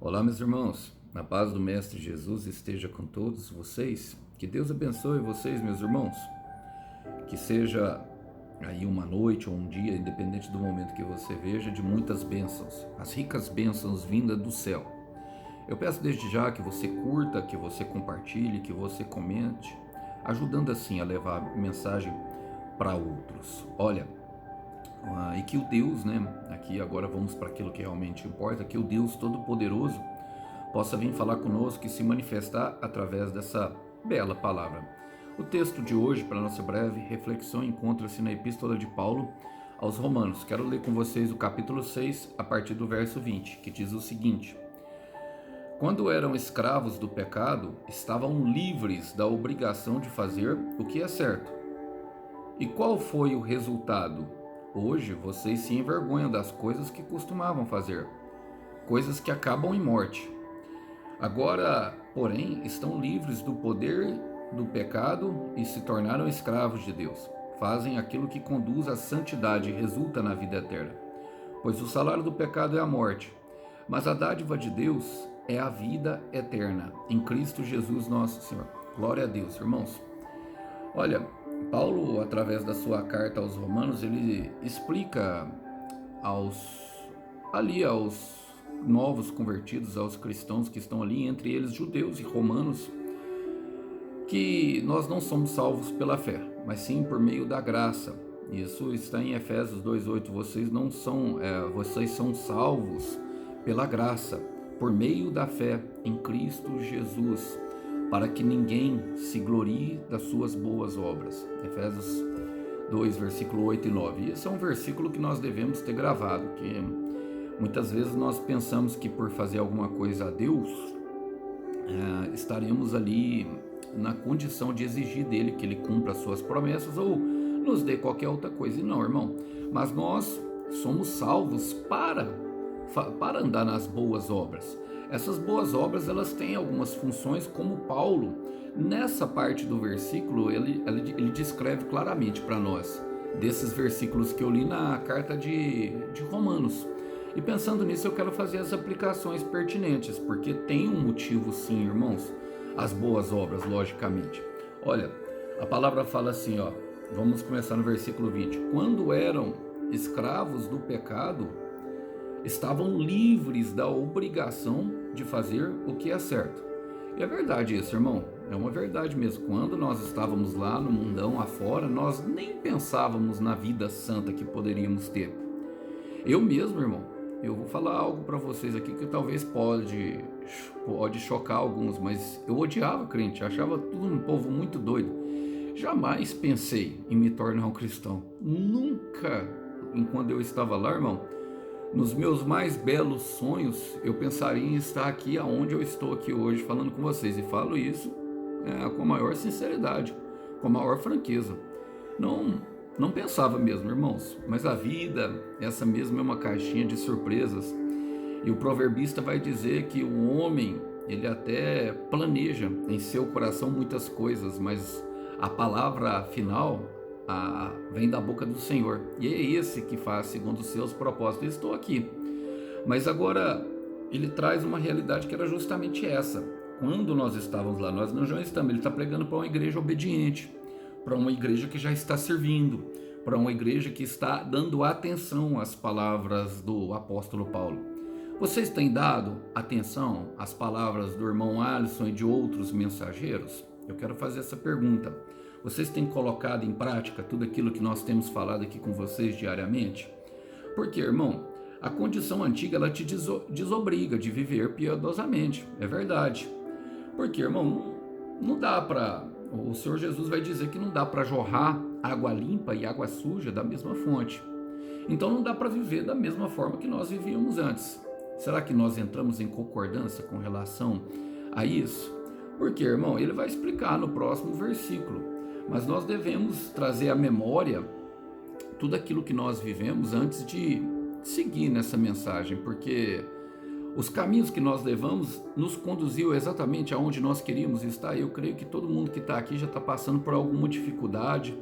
Olá, meus irmãos. Na paz do Mestre Jesus esteja com todos vocês. Que Deus abençoe vocês, meus irmãos. Que seja aí uma noite ou um dia, independente do momento que você veja, de muitas bênçãos. As ricas bênçãos vindas do céu. Eu peço desde já que você curta, que você compartilhe, que você comente, ajudando assim a levar a mensagem para outros. Olha, e que o Deus, né, aqui agora vamos para aquilo que realmente importa, que o Deus Todo-Poderoso possa vir falar conosco e se manifestar através dessa bela palavra. O texto de hoje, para nossa breve reflexão, encontra-se na Epístola de Paulo aos Romanos. Quero ler com vocês o capítulo 6, a partir do verso 20, que diz o seguinte: Quando eram escravos do pecado, estavam livres da obrigação de fazer o que é certo. E qual foi o resultado? Hoje vocês se envergonham das coisas que costumavam fazer, coisas que acabam em morte. Agora, porém, estão livres do poder do pecado e se tornaram escravos de Deus. Fazem aquilo que conduz à santidade e resulta na vida eterna. Pois o salário do pecado é a morte, mas a dádiva de Deus é a vida eterna, em Cristo Jesus nosso Senhor. Glória a Deus, irmãos. Olha, Paulo, através da sua carta aos Romanos, ele explica aos novos convertidos, aos cristãos que estão ali, entre eles judeus e romanos, que nós não somos salvos pela fé, mas sim por meio da graça. Isso está em Efésios 2:8. Vocês são salvos pela graça, por meio da fé em Cristo Jesus, para que ninguém se glorie das suas boas obras. Efésios 2, versículo 8 e 9. E esse é um versículo que nós devemos ter gravado, que muitas vezes nós pensamos que por fazer alguma coisa a Deus, estaremos ali na condição de exigir dele que ele cumpra as suas promessas ou nos dê qualquer outra coisa. E não, irmão, mas nós somos salvos para andar nas boas obras. Essas boas obras, elas têm algumas funções, como Paulo, nessa parte do versículo, ele descreve claramente para nós, desses versículos que eu li na carta de Romanos. E pensando nisso, eu quero fazer as aplicações pertinentes, porque tem um motivo sim, irmãos, as boas obras, logicamente. Olha, a palavra fala assim, ó, vamos começar no versículo 20. Quando eram escravos do pecado, estavam livres da obrigação de fazer o que é certo. E é verdade isso, irmão, é uma verdade mesmo. Quando nós estávamos lá no mundão afora, nós nem pensávamos na vida santa que poderíamos ter. Eu mesmo, irmão, eu vou falar algo para vocês aqui que talvez pode chocar alguns, mas eu odiava crente, achava tudo um povo muito doido. Jamais pensei em me tornar um cristão. Nunca, enquanto eu estava lá, irmão, nos meus mais belos sonhos, eu pensaria em estar aqui aonde eu estou aqui hoje falando com vocês. E falo isso com a maior sinceridade, com a maior franqueza. Não pensava mesmo, irmãos, mas a vida, essa mesma é uma caixinha de surpresas. E o proverbista vai dizer que o homem, ele até planeja em seu coração muitas coisas, mas a palavra final vem da boca do Senhor, e é esse que faz segundo os seus propósitos. Eu estou aqui, mas agora ele traz uma realidade que era justamente essa. Quando nós estávamos lá, nós não já estamos, ele está pregando para uma igreja obediente, para uma igreja que já está servindo, para uma igreja que está dando atenção às palavras do apóstolo Paulo. Vocês têm dado atenção às palavras do irmão Alisson e de outros mensageiros? Eu quero fazer essa pergunta. Vocês têm colocado em prática tudo aquilo que nós temos falado aqui com vocês diariamente? Porque, irmão, a condição antiga, ela te desobriga de viver piedosamente, é verdade. Porque, irmão, não dá para... O Senhor Jesus vai dizer que não dá para jorrar água limpa e água suja da mesma fonte. Então não dá para viver da mesma forma que nós vivíamos antes. Será que nós entramos em concordância com relação a isso? Porque, irmão, ele vai explicar no próximo versículo. Mas nós devemos trazer à memória tudo aquilo que nós vivemos antes de seguir nessa mensagem, porque os caminhos que nós levamos nos conduziu exatamente aonde nós queríamos estar. Eu creio que todo mundo que está aqui já está passando por alguma dificuldade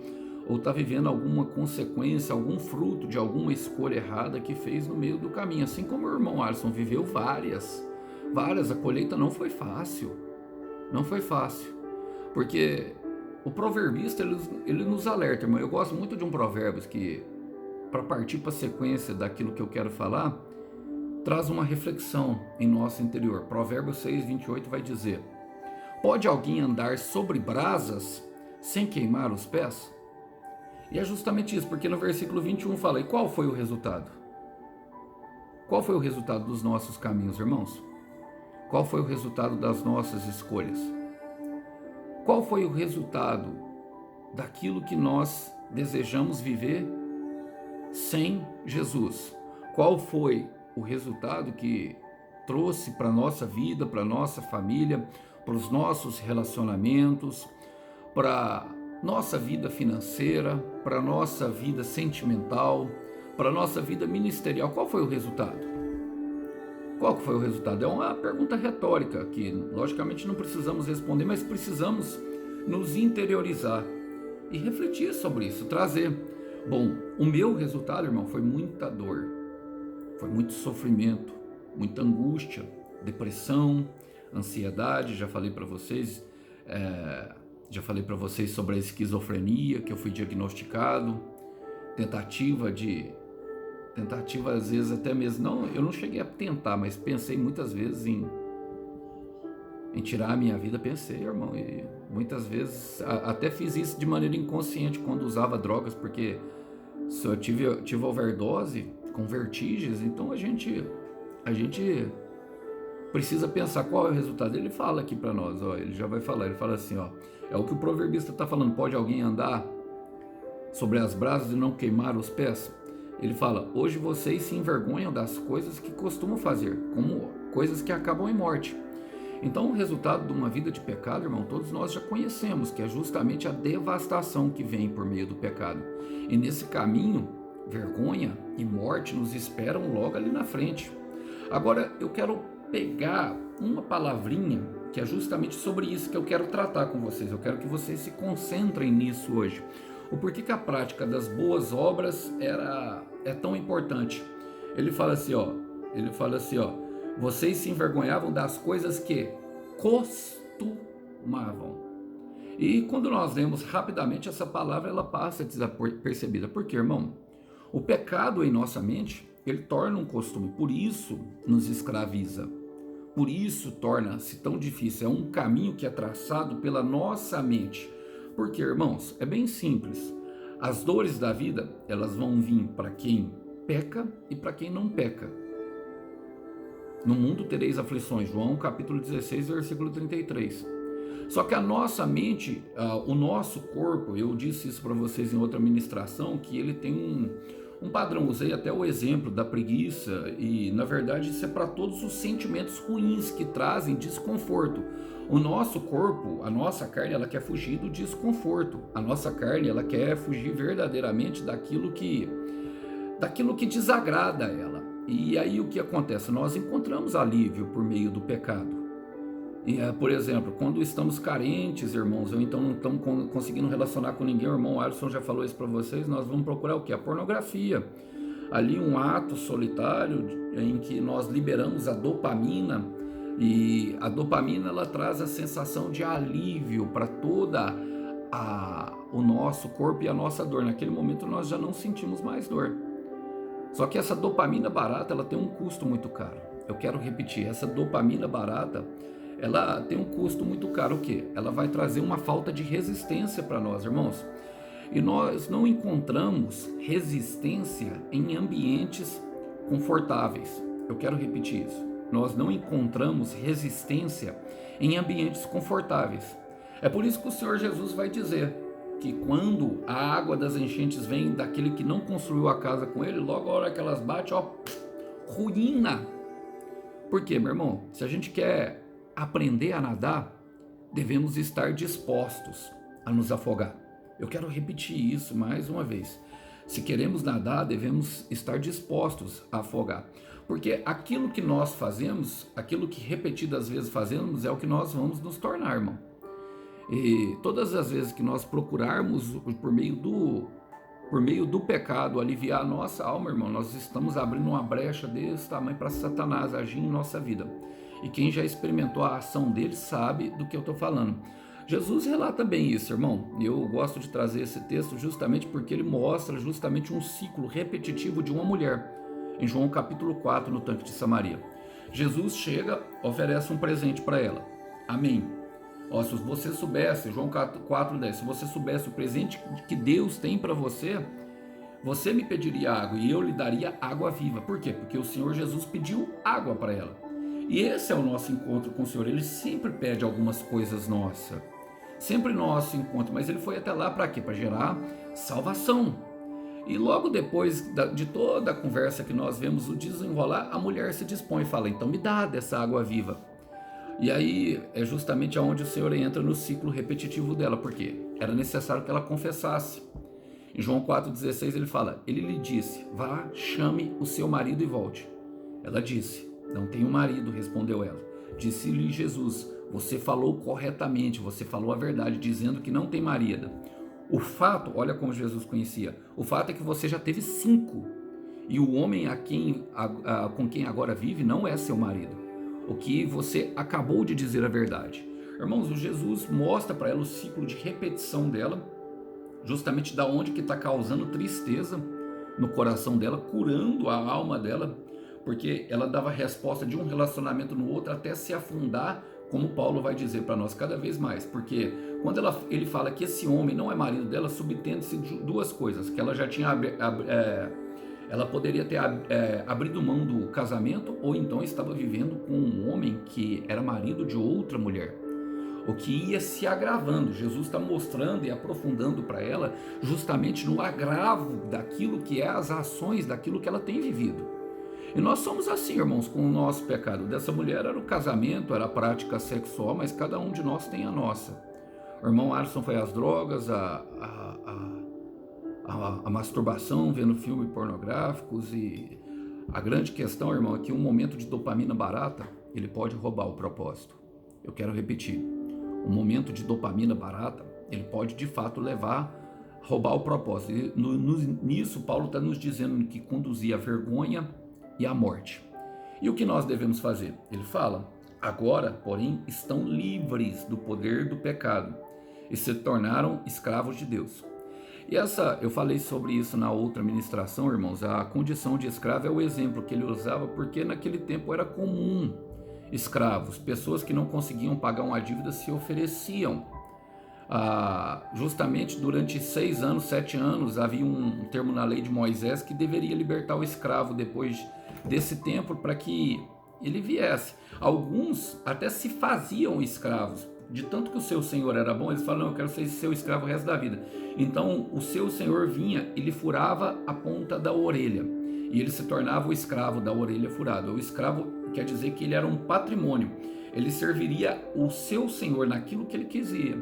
ou está vivendo alguma consequência, algum fruto de alguma escolha errada que fez no meio do caminho, assim como o irmão Alisson viveu várias várias, a colheita não foi fácil, não foi fácil, porque o proverbista, ele nos alerta, irmão. Eu gosto muito de um provérbio que, para partir para a sequência daquilo que eu quero falar, traz uma reflexão em nosso interior. Provérbios 6:28 vai dizer: pode alguém andar sobre brasas sem queimar os pés? E é justamente isso, porque no versículo 21 fala: e qual foi o resultado? Qual foi o resultado dos nossos caminhos, irmãos? Qual foi o resultado das nossas escolhas? Qual foi o resultado daquilo que nós desejamos viver sem Jesus? Qual foi o resultado que trouxe para a nossa vida, para a nossa família, para os nossos relacionamentos, para a nossa vida financeira, para a nossa vida sentimental, para a nossa vida ministerial? Qual foi o resultado? Qual foi o resultado? É uma pergunta retórica que, logicamente, não precisamos responder, mas precisamos nos interiorizar e refletir sobre isso, trazer. Bom, o meu resultado, irmão, foi muita dor, foi muito sofrimento, muita angústia, depressão, ansiedade. Já falei para vocês, sobre a esquizofrenia que eu fui diagnosticado, tentativa às vezes até mesmo, não, eu não cheguei a tentar, mas pensei muitas vezes em tirar a minha vida, pensei, irmão, e muitas vezes até fiz isso de maneira inconsciente quando usava drogas, porque se eu tive overdose com vertigens. Então a gente precisa pensar qual é o resultado. Ele fala aqui para nós, ó, ele já vai falar, ele fala assim, ó, é o que o proverbista está falando: pode alguém andar sobre as brasas e não queimar os pés? Ele fala: hoje vocês se envergonham das coisas que costumam fazer, como coisas que acabam em morte. Então o resultado de uma vida de pecado, irmão, todos nós já conhecemos, que é justamente a devastação que vem por meio do pecado. E nesse caminho, vergonha e morte nos esperam logo ali na frente. Agora eu quero pegar uma palavrinha que é justamente sobre isso que eu quero tratar com vocês. Eu quero que vocês se concentrem nisso hoje. O porquê que a prática das boas obras é tão importante. Ele fala assim, ó, vocês se envergonhavam das coisas que costumavam. E quando nós lemos rapidamente essa palavra, ela passa desapercebida. Por quê, irmão? O pecado em nossa mente, ele torna um costume, por isso nos escraviza. Por isso torna-se tão difícil. É um caminho que é traçado pela nossa mente. Porque, irmãos, é bem simples. As dores da vida, elas vão vir para quem peca e para quem não peca. No mundo tereis aflições, João capítulo 16, versículo 33. Só que a nossa mente, o nosso corpo, eu disse isso para vocês em outra ministração, que ele tem um padrão. Usei até o exemplo da preguiça, e na verdade isso é para todos os sentimentos ruins que trazem desconforto. O nosso corpo, a nossa carne, ela quer fugir do desconforto. A nossa carne, ela quer fugir verdadeiramente daquilo que desagrada ela. E aí o que acontece? Nós encontramos alívio por meio do pecado. E, por exemplo, quando estamos carentes, irmãos, ou então não estamos conseguindo relacionar com ninguém, o irmão Alisson já falou isso para vocês, nós vamos procurar o quê? A pornografia. Ali um ato solitário em que nós liberamos a dopamina, e a dopamina ela traz a sensação de alívio para toda o nosso corpo e a nossa dor. Naquele momento nós já não sentimos mais dor. Só que essa dopamina barata, ela tem um custo muito caro. Eu quero repetir, essa dopamina barata, ela tem um custo muito caro. O quê? Ela vai trazer uma falta de resistência para nós, irmãos. E nós não encontramos resistência em ambientes confortáveis. Eu quero repetir isso. Nós não encontramos resistência em ambientes confortáveis. É por isso que o Senhor Jesus vai dizer que quando a água das enchentes vem daquele que não construiu a casa com ele, logo a hora que elas batem, ó, ruína. Por quê, meu irmão? Se a gente quer aprender a nadar, devemos estar dispostos a nos afogar. Eu quero repetir isso mais uma vez. Se queremos nadar, devemos estar dispostos a afogar. Porque aquilo que nós fazemos, aquilo que repetidas vezes fazemos, é o que nós vamos nos tornar, irmão. E todas as vezes que nós procurarmos, por meio do pecado, aliviar a nossa alma, irmão, nós estamos abrindo uma brecha desse tamanho para Satanás agir em nossa vida. E quem já experimentou a ação dele sabe do que eu estou falando. Jesus relata bem isso, irmão. Eu gosto de trazer esse texto justamente porque ele mostra justamente um ciclo repetitivo de uma mulher. Em João capítulo 4, no tanque de Samaria. Jesus chega, oferece um presente para ela. Amém. Ó, se você soubesse, João 4,10, se você soubesse o presente que Deus tem para você, você me pediria água e eu lhe daria água viva. Por quê? Porque o Senhor Jesus pediu água para ela. E esse é o nosso encontro com o Senhor. Ele sempre pede algumas coisas nossas. Sempre nosso encontro. Mas ele foi até lá para quê? Para gerar salvação. E logo depois de toda a conversa que nós vemos o desenrolar, a mulher se dispõe e fala, então me dá dessa água viva. E aí é justamente onde o Senhor entra no ciclo repetitivo dela, porque era necessário que ela confessasse. Em João 4,16 ele fala, ele lhe disse, vá, chame o seu marido e volte. Ela disse, não tenho marido, respondeu ela. Disse-lhe Jesus, você falou corretamente, você falou a verdade, dizendo que não tem marido. O fato, olha como Jesus conhecia, o fato é que você já teve 5, e o homem com quem agora vive não é seu marido. O que você acabou de dizer a verdade. Irmãos, o Jesus mostra para ela o ciclo de repetição dela, justamente da onde que está causando tristeza no coração dela, curando a alma dela, porque ela dava resposta de um relacionamento no outro até se afundar, como Paulo vai dizer para nós cada vez mais, porque quando ele fala que esse homem não é marido dela, subtende-se duas coisas, que ela já tinha ela poderia ter abrido mão do casamento, ou então estava vivendo com um homem que era marido de outra mulher, o que ia se agravando. Jesus está mostrando e aprofundando para ela justamente no agravo daquilo que é as ações, daquilo que ela tem vivido. E nós somos assim, irmãos, com o nosso pecado. Dessa mulher era o casamento, era a prática sexual, mas cada um de nós tem a nossa. O irmão Alisson foi às drogas, a masturbação, vendo filmes pornográficos. E a grande questão, irmão, é que um momento de dopamina barata, ele pode roubar o propósito. Eu quero repetir. Um momento de dopamina barata, ele pode de fato roubar o propósito. E nisso, Paulo está nos dizendo que conduzia a vergonha e a morte. E o que nós devemos fazer? Ele fala, agora, porém, estão livres do poder do pecado e se tornaram escravos de Deus. E eu falei sobre isso na outra ministração, irmãos. A condição de escravo é o exemplo que ele usava, porque naquele tempo era comum escravos, pessoas que não conseguiam pagar uma dívida se ofereciam. Justamente durante 6 anos, 7 anos, havia um termo na lei de Moisés que deveria libertar o escravo depois desse tempo para que ele viesse. Alguns até se faziam escravos, de tanto que o seu senhor era bom, eles falam, não, eu quero ser seu escravo o resto da vida. Então o seu senhor vinha e lhe furava a ponta da orelha, e ele se tornava o escravo da orelha furada. O escravo quer dizer que ele era um patrimônio, ele serviria o seu senhor naquilo que ele quisia.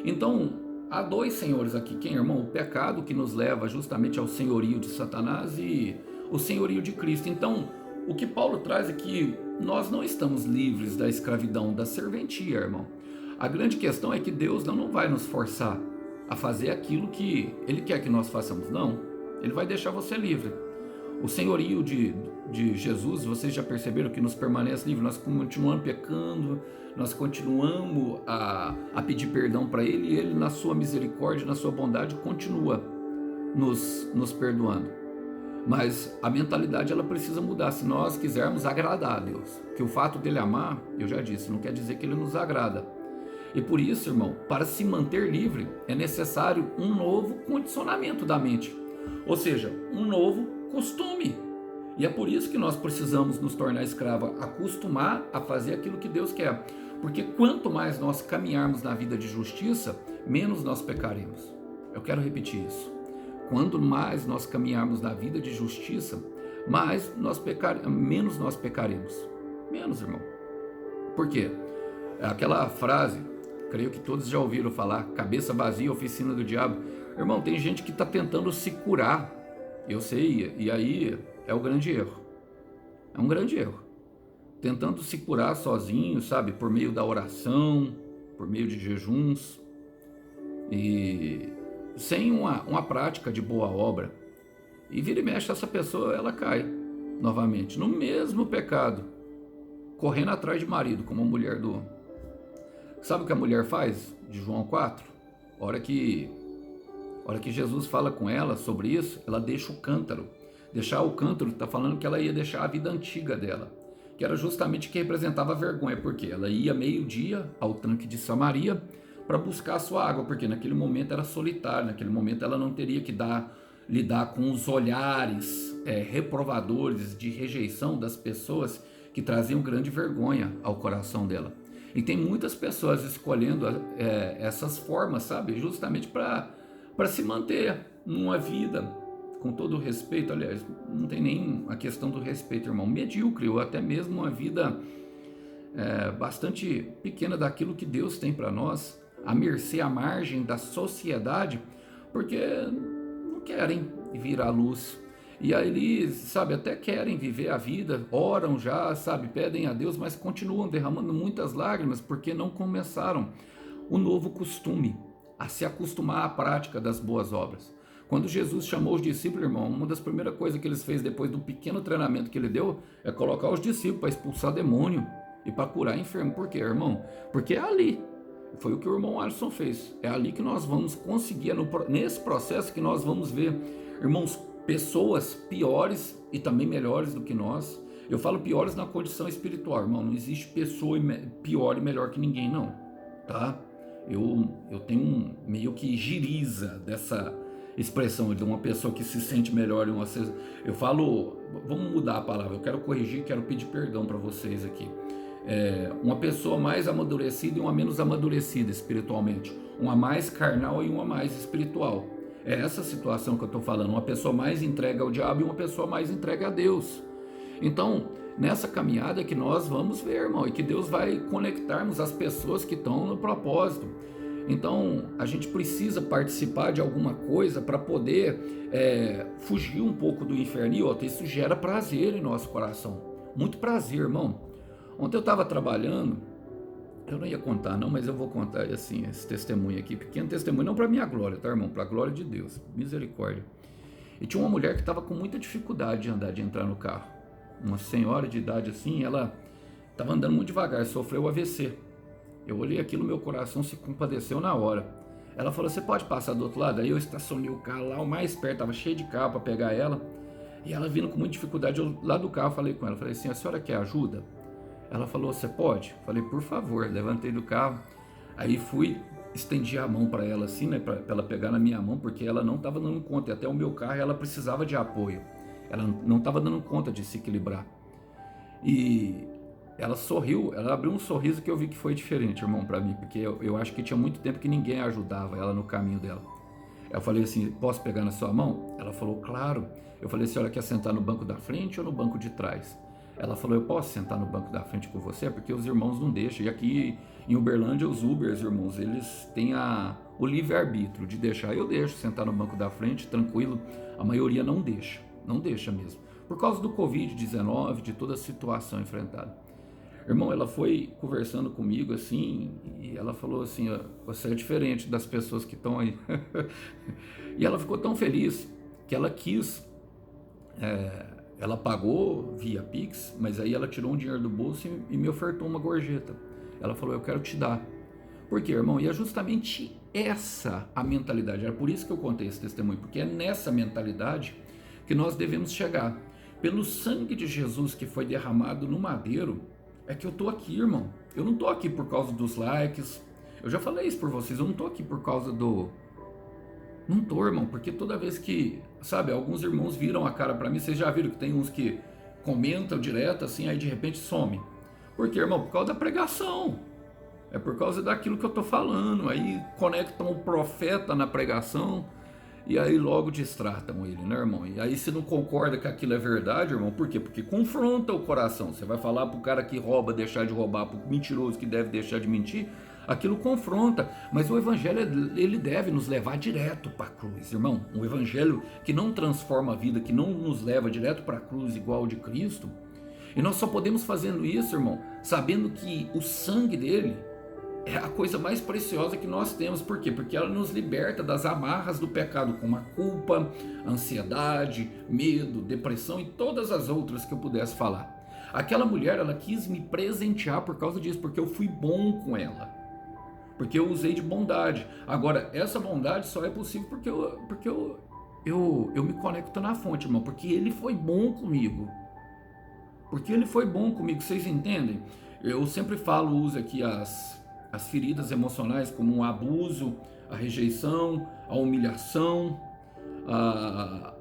Então há 2 senhores aqui, quem, irmão? O pecado, que nos leva justamente ao senhorio de Satanás, e o senhorio de Cristo. Então o que Paulo traz é que nós não estamos livres da escravidão, da serventia, irmão. A grande questão é que Deus não vai nos forçar a fazer aquilo que Ele quer que nós façamos, não. Ele vai deixar você livre. O senhorio de Jesus, vocês já perceberam que nos permanece livre. Nós continuamos pecando, nós continuamos a pedir perdão para Ele, e Ele, na sua misericórdia, na sua bondade, continua nos perdoando. Mas a mentalidade, ela precisa mudar se nós quisermos agradar a Deus. Que o fato dele amar, eu já disse, não quer dizer que Ele nos agrada. E por isso, irmão, para se manter livre, é necessário um novo condicionamento da mente. Ou seja, um novo costume. E é por isso que nós precisamos nos tornar escravos, acostumar a fazer aquilo que Deus quer. Porque quanto mais nós caminharmos na vida de justiça, menos nós pecaremos. Eu quero repetir isso. Quanto mais nós caminharmos na vida de justiça, menos nós pecaremos. Menos, irmão. Por quê? Aquela frase, creio que todos já ouviram falar, cabeça vazia, oficina do diabo. Irmão, tem gente que está tentando se curar, eu sei, e aí é o grande erro. É um grande erro. Tentando se curar sozinho, sabe, por meio da oração, por meio de jejuns, e sem uma prática de boa obra. E vira e mexe, essa pessoa, ela cai novamente no mesmo pecado, correndo atrás de marido, como a mulher do... Sabe o que a mulher faz? De João 4? A hora que Jesus fala com ela sobre isso, ela deixa o cântaro. Deixar o cântaro está falando que ela ia deixar a vida antiga dela, que era justamente o que representava a vergonha, porque ela ia meio-dia ao tanque de Samaria para buscar a sua água, porque naquele momento era solitária, naquele momento ela não teria que lidar com os olhares reprovadores de rejeição das pessoas que traziam grande vergonha ao coração dela. E tem muitas pessoas escolhendo essas formas, sabe? Justamente para se manter numa vida, com todo o respeito, aliás, não tem nem a questão do respeito, irmão, medíocre, ou até mesmo uma vida bastante pequena daquilo que Deus tem para nós, à mercê, à margem da sociedade, porque não querem vir à luz. E aí eles, sabe, até querem viver a vida, oram já, sabe, pedem a Deus, mas continuam derramando muitas lágrimas porque não começaram o novo costume, a se acostumar à prática das boas obras. Quando Jesus chamou os discípulos, irmão, uma das primeiras coisas que eles fez depois do pequeno treinamento que ele deu é colocar os discípulos para expulsar demônio e para curar enfermo. Por quê, irmão? Porque é ali. Foi o que o irmão Alisson fez. É ali que nós vamos conseguir, nesse processo que nós vamos ver, irmãos, pessoas piores e também melhores do que nós. Eu falo piores na condição espiritual, irmão. Não existe pessoa pior e melhor que ninguém, não. Tá? Eu tenho meio que giriza dessa expressão de uma pessoa que se sente melhor. Eu falo, vamos mudar a palavra. Eu quero corrigir, quero pedir perdão para vocês aqui. Uma pessoa mais amadurecida e uma menos amadurecida espiritualmente. Uma mais carnal e uma mais espiritual. É essa situação que eu estou falando, uma pessoa mais entregue ao diabo e uma pessoa mais entregue a Deus. Então, nessa caminhada que nós vamos ver, irmão, e que Deus vai conectarmos as pessoas que estão no propósito. Então, a gente precisa participar de alguma coisa para poder fugir um pouco do inferno. E outra, isso gera prazer em nosso coração. Muito prazer, irmão. Ontem eu estava trabalhando, eu não ia contar não, mas eu vou contar assim, esse testemunho aqui, pequeno testemunho, não para minha glória, tá, irmão? Para a glória de Deus, misericórdia. E tinha uma mulher que estava com muita dificuldade de entrar no carro. Uma senhora de idade assim, ela estava andando muito devagar, sofreu AVC. Eu olhei aquilo, meu coração se compadeceu na hora. Ela falou, você pode passar do outro lado? Aí eu estacionei o carro lá, o mais perto, estava cheio de carro para pegar ela. E ela vindo com muita dificuldade, eu lá do carro falei com ela, falei assim, a senhora quer ajuda? Ela falou, você pode? Falei, por favor. Levantei do carro, aí fui, estendi a mão para ela assim, né, para ela pegar na minha mão, porque ela não estava dando conta, e até o meu carro ela precisava de apoio, ela não estava dando conta de se equilibrar. E ela sorriu, ela abriu um sorriso que eu vi que foi diferente, irmão, para mim, porque eu acho que tinha muito tempo que ninguém ajudava ela no caminho dela. Eu falei assim, posso pegar na sua mão? Ela falou, claro. Eu falei, a senhora quer sentar no banco da frente ou no banco de trás? Ela falou, eu posso sentar no banco da frente com você? Porque os irmãos não deixam. E aqui em Uberlândia, os Ubers, irmãos, eles têm o livre-arbítrio de deixar. Eu deixo sentar no banco da frente, tranquilo. A maioria não deixa mesmo. Por causa do Covid-19, de toda a situação enfrentada. Irmão, ela foi conversando comigo assim, e ela falou assim, você é diferente das pessoas que estão aí. E ela ficou tão feliz que ela quis... Ela pagou via Pix, mas aí ela tirou um dinheiro do bolso e me ofertou uma gorjeta. Ela falou, eu quero te dar. Por quê, irmão? E é justamente essa a mentalidade. Era por isso que eu contei esse testemunho, porque é nessa mentalidade que nós devemos chegar. Pelo sangue de Jesus que foi derramado no madeiro, é que eu tô aqui, irmão. Eu não tô aqui por causa dos likes. Eu já falei isso por vocês, eu não tô aqui por causa do... Não tô, irmão, porque toda vez que, sabe, alguns irmãos viram a cara pra mim, vocês já viram que tem uns que comentam direto assim, aí de repente some. Por quê, irmão? Por causa da pregação. É por causa daquilo que eu tô falando. Aí conectam o profeta na pregação e aí logo distratam ele, né, irmão? E aí se não concorda que aquilo é verdade, irmão, por quê? Porque confronta o coração. Você vai falar pro cara que rouba deixar de roubar, pro mentiroso que deve deixar de mentir, aquilo confronta, mas o evangelho ele deve nos levar direto para a cruz, irmão. Um evangelho que não transforma a vida, que não nos leva direto para a cruz igual ao de Cristo. E nós só podemos fazendo isso, irmão, sabendo que o sangue dele é a coisa mais preciosa que nós temos. Por quê? Porque ela nos liberta das amarras do pecado, como a culpa, a ansiedade, medo, depressão e todas as outras que eu pudesse falar. Aquela mulher, ela quis me presentear por causa disso, porque eu fui bom com ela, porque eu usei de bondade. Agora, essa bondade só é possível porque eu me conecto na fonte, irmão, porque ele foi bom comigo. Porque ele foi bom comigo, vocês entendem? Eu sempre falo, uso aqui as feridas emocionais como o abuso, a rejeição, a humilhação,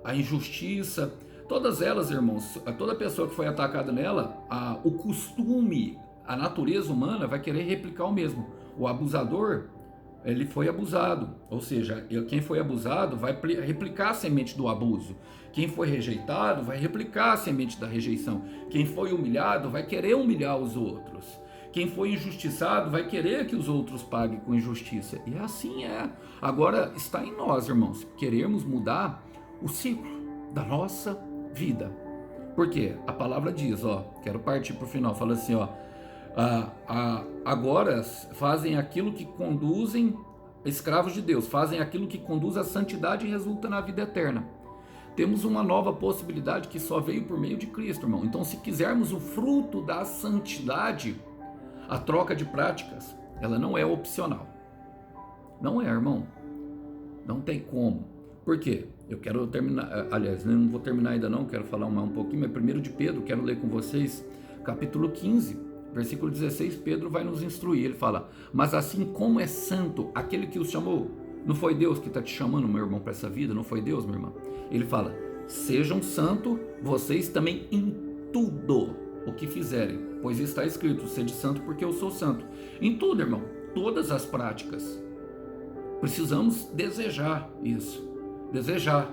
a injustiça. Todas elas, irmãos, toda pessoa que foi atacada nela, o costume, a natureza humana vai querer replicar o mesmo. O abusador, ele foi abusado, ou seja, quem foi abusado vai replicar a semente do abuso. Quem foi rejeitado vai replicar a semente da rejeição. Quem foi humilhado vai querer humilhar os outros. Quem foi injustiçado vai querer que os outros paguem com injustiça. E assim é. Agora está em nós, irmãos, queremos mudar o ciclo da nossa vida. Por quê? A palavra diz, quero partir para o final, fala assim, agora fazem aquilo que conduzem, escravos de Deus, fazem aquilo que conduz à santidade e resulta na vida eterna. Temos uma nova possibilidade que só veio por meio de Cristo, irmão. Então, se quisermos o fruto da santidade, a troca de práticas, ela não é opcional. Não é, irmão. Não tem como. Por quê? Eu quero terminar, aliás, não vou terminar ainda não, quero falar um pouquinho, mas 1 de Pedro, quero ler com vocês, capítulo 15, versículo 16, Pedro vai nos instruir, ele fala, mas assim como é santo aquele que os chamou, não foi Deus que está te chamando, meu irmão, para essa vida, não foi Deus, meu irmão? Ele fala, sejam santos vocês também em tudo o que fizerem, pois está escrito, sede santo porque eu sou santo. Em tudo, irmão, todas as práticas, precisamos desejar isso, desejar.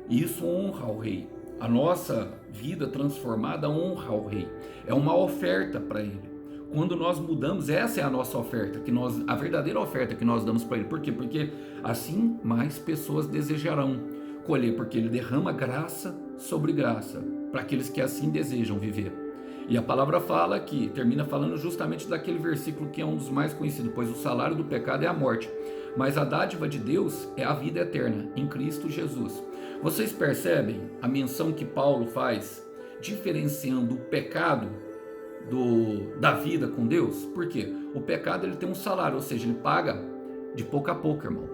Isso honra ao Rei. A nossa vida transformada honra ao Rei. É uma oferta para Ele. Quando nós mudamos, essa é a nossa oferta, a verdadeira oferta que nós damos para Ele. Por quê? Porque assim mais pessoas desejarão colher, porque Ele derrama graça sobre graça para aqueles que assim desejam viver. E a palavra fala aqui, termina falando justamente daquele versículo que é um dos mais conhecidos, pois o salário do pecado é a morte, mas a dádiva de Deus é a vida eterna em Cristo Jesus. Vocês percebem a menção que Paulo faz, diferenciando o pecado da vida com Deus? Por quê? O pecado ele tem um salário, ou seja, ele paga de pouco a pouco, irmão.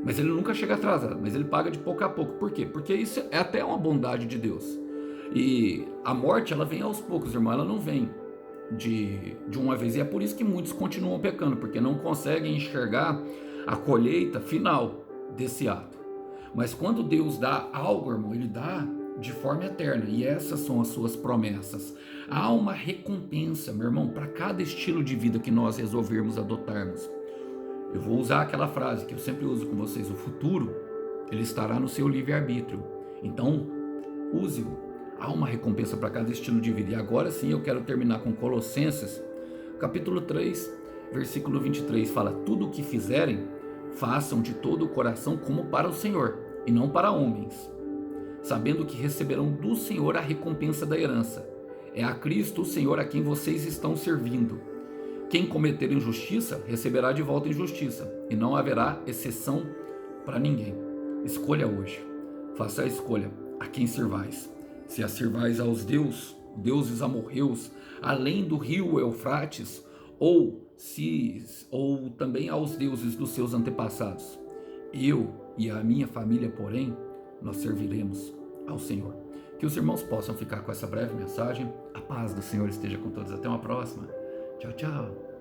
Mas ele nunca chega atrasado, mas ele paga de pouco a pouco. Por quê? Porque isso é até uma bondade de Deus. E a morte, ela vem aos poucos, irmão, ela não vem de uma vez. E é por isso que muitos continuam pecando, porque não conseguem enxergar a colheita final desse ato. Mas quando Deus dá algo, irmão, Ele dá de forma eterna. E essas são as suas promessas. Há uma recompensa, meu irmão, para cada estilo de vida que nós resolvermos adotarmos. Eu vou usar aquela frase que eu sempre uso com vocês. O futuro, ele estará no seu livre-arbítrio. Então, use-o. Há uma recompensa para cada estilo de vida. E agora sim eu quero terminar com Colossenses, capítulo 3, versículo 23. Fala, tudo o que fizerem, façam de todo o coração como para o Senhor, e não para homens, sabendo que receberão do Senhor a recompensa da herança. É a Cristo o Senhor a quem vocês estão servindo. Quem cometer injustiça, receberá de volta injustiça, e não haverá exceção para ninguém. Escolha hoje. Faça a escolha a quem servais. Se a servais aos deuses amorreus, além do rio Eufrates, ou também aos deuses dos seus antepassados. Eu e a minha família, porém, nós serviremos ao Senhor. Que os irmãos possam ficar com essa breve mensagem. A paz do Senhor esteja com todos. Até uma próxima. Tchau, tchau.